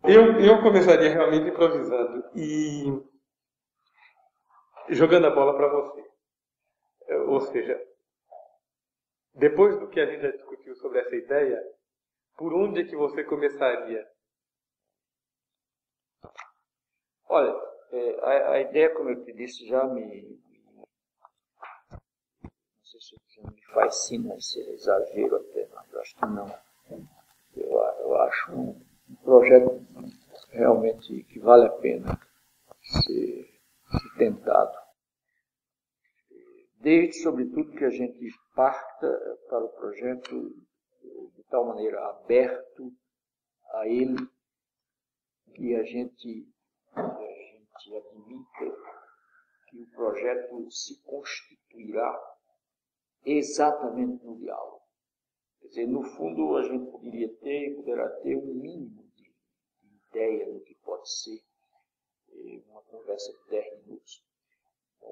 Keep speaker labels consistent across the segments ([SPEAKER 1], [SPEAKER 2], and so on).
[SPEAKER 1] Eu começaria realmente improvisando e jogando a bola para você. Ou seja, depois do que a gente já discutiu sobre essa ideia, por onde é que você começaria?
[SPEAKER 2] Olha, a ideia, como eu te disse, não sei se já me fascina, se é exagero até, mas eu acho que não. Eu acho um projeto realmente que vale a pena ser tentado. Desde, sobretudo, que a gente parta para o projeto de tal maneira aberto a ele, que a gente admita que o projeto se constituirá exatamente no diálogo. Quer dizer, no fundo, a gente poderá ter um mínimo de ideia do que pode ser uma conversa de 10 minutos.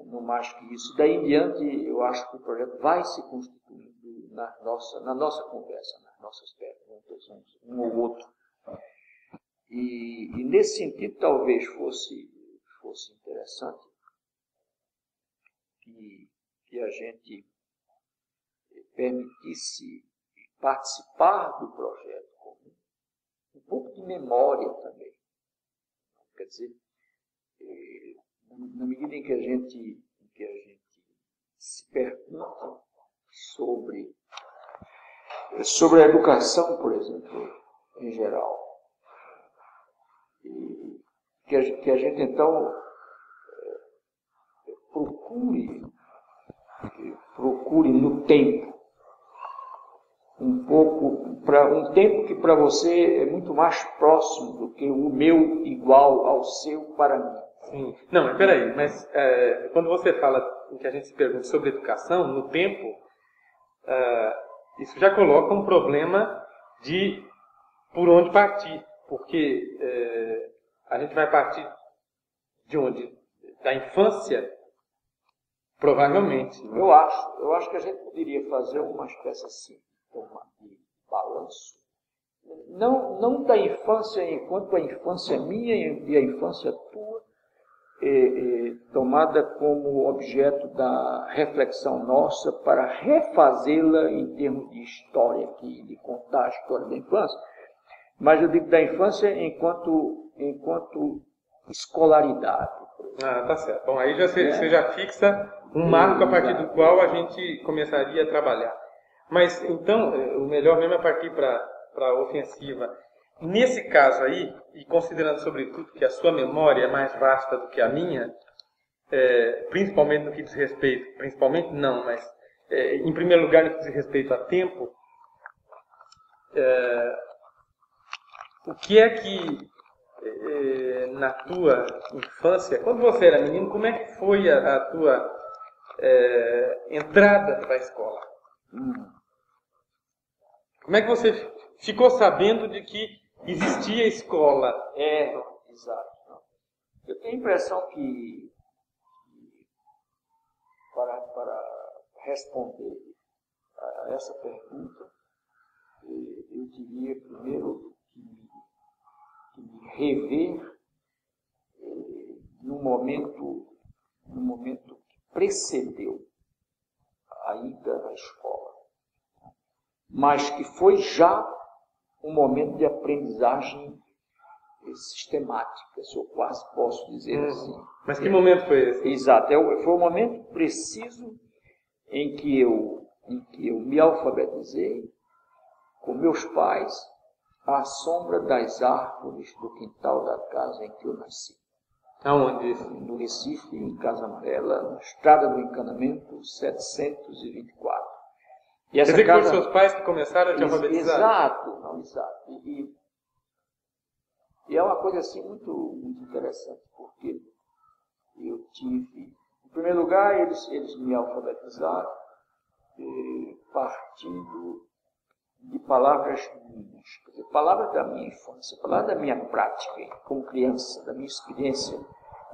[SPEAKER 2] Não mais que isso. Daí em diante, eu acho que o projeto vai se constituindo na nossa conversa, nas nossas perguntas, um ou outro. E nesse sentido, talvez fosse interessante que a gente permitisse participar do projeto com um pouco de memória também. Quer dizer, na medida em que a gente se pergunta sobre a educação, por exemplo, em geral, e que a gente então procure no tempo um tempo que para você é muito mais próximo do que o meu igual ao seu para mim.
[SPEAKER 1] Sim. Não, mas peraí, quando você fala em que a gente se pergunta sobre educação, no tempo, isso já coloca um problema de por onde partir, porque a gente vai partir de onde? Da infância? Provavelmente.
[SPEAKER 2] Eu acho que a gente poderia fazer uma espécie assim, de balanço. Não da infância enquanto a infância é minha e a infância tua, tomada como objeto da reflexão nossa para refazê-la em termos de história, de contar a história da infância, mas eu digo da infância enquanto escolaridade.
[SPEAKER 1] Ah, tá certo. Bom, aí você já fixa um marco a partir do qual a gente começaria a trabalhar. Mas, então, o melhor mesmo é partir para a ofensiva. Nesse caso aí, e considerando sobretudo que a sua memória é mais vasta do que a minha, principalmente no que diz respeito, principalmente não, mas em primeiro lugar no que diz respeito a tempo, o que é que na tua infância, quando você era menino, como é que foi a tua entrada para a escola? Como é que você ficou sabendo de que existia escola?
[SPEAKER 2] Exato. Eu tenho a impressão que para responder a essa pergunta, eu diria primeiro que me rever no momento que precedeu a ida à escola, mas que foi já um momento de aprendizagem sistemática, se eu quase posso dizer assim.
[SPEAKER 1] Mas que momento foi esse?
[SPEAKER 2] Exato, foi o momento preciso em que eu me alfabetizei com meus pais à sombra das árvores do quintal da casa em que eu nasci.
[SPEAKER 1] Aonde isso?
[SPEAKER 2] No Recife, em Casa Amarela, na Estrada do Encanamento, 724.
[SPEAKER 1] E essa casa... foram seus pais que começaram a te alfabetizar?
[SPEAKER 2] Exato. E é uma coisa assim muito interessante, porque eu tive... Em primeiro lugar, eles me alfabetizaram partindo de palavras minhas, quer dizer, palavras da minha infância, palavras da minha prática como criança, da minha experiência,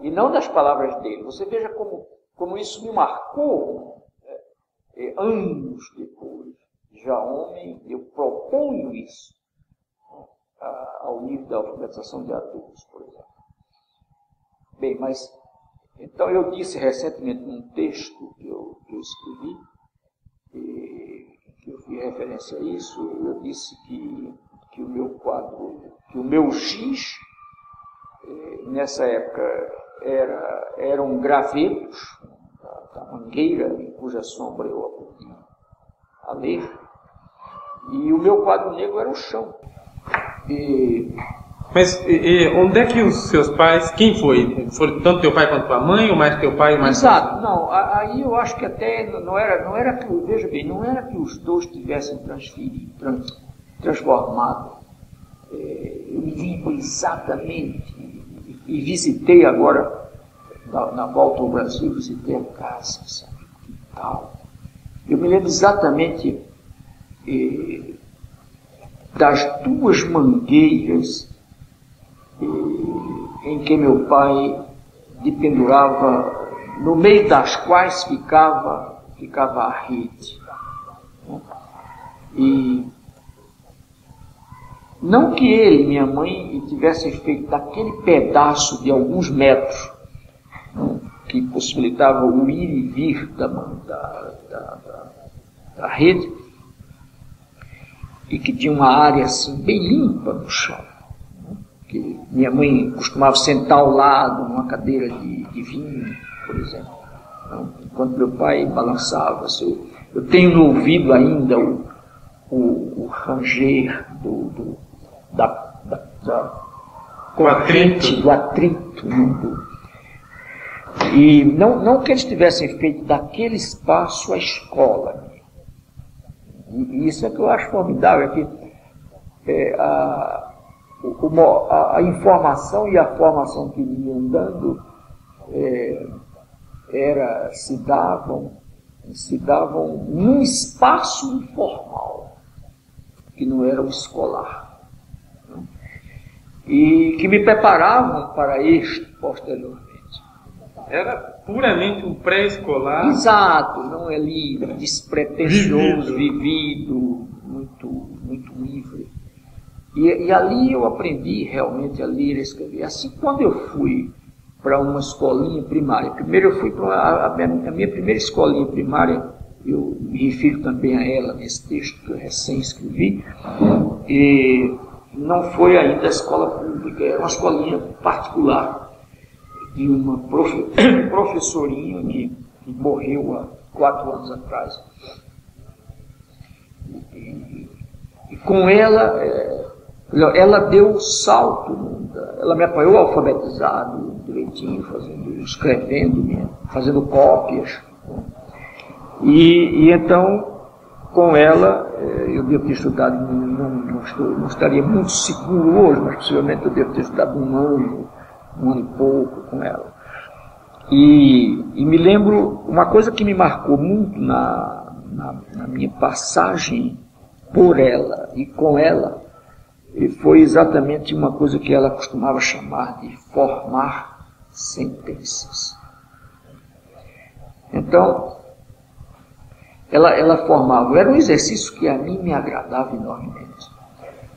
[SPEAKER 2] e não das palavras dele. Você veja como isso me marcou, anos depois, já homem, eu proponho isso. ao nível da alfabetização de adultos, por exemplo. Bem, mas, então eu disse recentemente num texto que eu escrevi, que eu fiz referência a isso, eu disse que o meu quadro, que o meu giz, nessa época, eram gravetos da mangueira, em cuja sombra eu aprendi a ler, e o meu quadro negro era o chão.
[SPEAKER 1] Mas onde é que os seus pais, quem foi? Foi tanto teu pai quanto tua mãe, ou mais teu pai ou mais
[SPEAKER 2] Exato, não, aí eu acho que até não era que, veja bem, não era que os dois tivessem transformado. Eu me lembro exatamente, e visitei agora, na volta ao Brasil, visitei a casa, sabe, e tal. Eu me lembro exatamente das duas mangueiras em que meu pai dependurava, no meio das quais ficava a rede. E não que ele e minha mãe tivessem feito daquele pedaço de alguns metros, que possibilitava o ir e vir da rede, e que tinha uma área assim bem limpa no chão, que minha mãe costumava sentar ao lado numa cadeira de vinho, por exemplo, enquanto meu pai balançava. Eu tenho no ouvido ainda o ranger do atrito. E não que eles tivessem feito daquele espaço a escola. E isso é que eu acho formidável, que a informação e a formação que me iam dando se davam num espaço informal, que não era o escolar, né? E que me preparavam para este posteriormente.
[SPEAKER 1] Era puramente um pré-escolar.
[SPEAKER 2] Exato, não é livre, despretensioso, vivido, muito livre. E ali eu aprendi realmente a ler e escrever. Assim, quando eu fui para uma escolinha primária, primeiro eu fui para a minha primeira escolinha primária, eu me refiro também a ela nesse texto que eu recém escrevi, e não foi ainda a escola pública, era uma escolinha particular de uma professorinha que morreu há 4 anos atrás. E com ela deu o salto, ela me apoiou alfabetizado, direitinho, escrevendo, fazendo cópias. E então, com ela, eu devo ter estudado, não estaria muito seguro hoje, mas possivelmente eu devo ter estudado um ano e pouco com ela. E me lembro, uma coisa que me marcou muito na minha passagem por ela e com ela, foi exatamente uma coisa que ela costumava chamar de formar sentenças. Então, ela formava, era um exercício que a mim me agradava enormemente,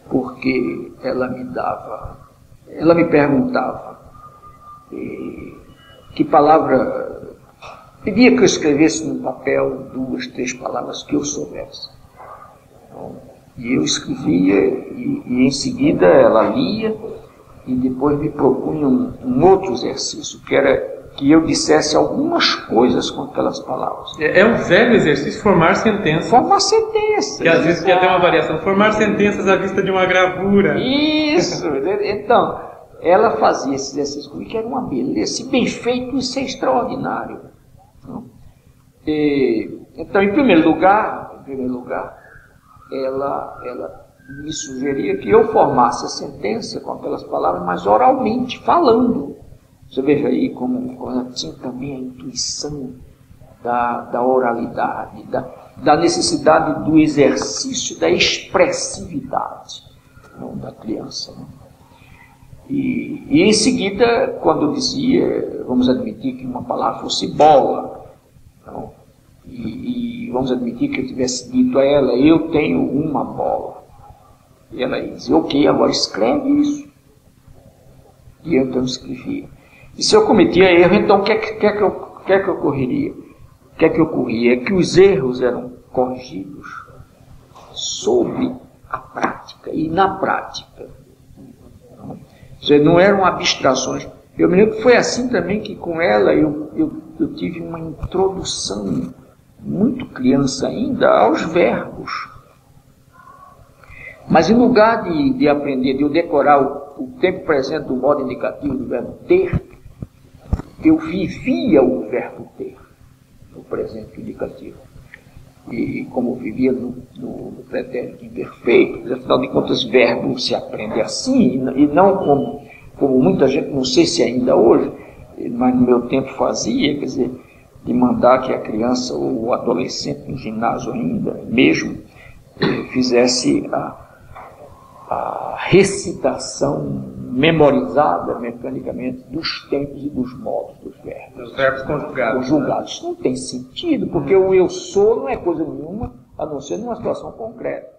[SPEAKER 2] porque ela me perguntava que palavra, pedia que eu escrevesse num papel 2, 3 palavras que eu soubesse. Então, e eu escrevia, e em seguida ela lia, e depois me propunha um outro exercício, que era que eu dissesse algumas coisas com aquelas palavras.
[SPEAKER 1] É um velho exercício formar sentenças.
[SPEAKER 2] Formar sentenças.
[SPEAKER 1] Que às vezes tem até uma variação. Formar sentenças à vista de uma gravura.
[SPEAKER 2] Isso! Então, ela fazia esse exercício comigo, que era uma beleza. Se bem feito, isso é extraordinário. Então, em primeiro lugar, ela me sugeria que eu formasse a sentença com aquelas palavras, mas oralmente, falando. Você veja aí como ela tinha também a intuição da oralidade, da necessidade do exercício da expressividade da criança. E em seguida, quando eu dizia, vamos admitir que uma palavra fosse bola, então, e vamos admitir que eu tivesse dito a ela, eu tenho uma bola. E ela dizia, ok, agora escreve isso. E eu então escrevia. E se eu cometia erro, então o que é que ocorreria? O que é que ocorria? É que os erros eram corrigidos sobre a prática e na prática. Ou seja, não eram abstrações. Eu me lembro que foi assim também que com ela eu tive uma introdução, muito criança ainda, aos verbos. Mas em lugar de aprender, de eu decorar o tempo presente do modo indicativo do verbo ter, eu vivia o verbo ter, no presente indicativo. E como vivia no pretérito imperfeito, afinal de contas, verbo se aprende assim, e não como muita gente, não sei se ainda hoje, mas no meu tempo fazia, quer dizer, de mandar que a criança ou o adolescente no ginásio ainda, mesmo, fizesse a recitação memorizada mecanicamente dos tempos e dos modos dos verbos.
[SPEAKER 1] Os verbos conjugados.
[SPEAKER 2] Conjugados. Isso não tem sentido, porque o eu sou não é coisa nenhuma, a não ser numa situação concreta.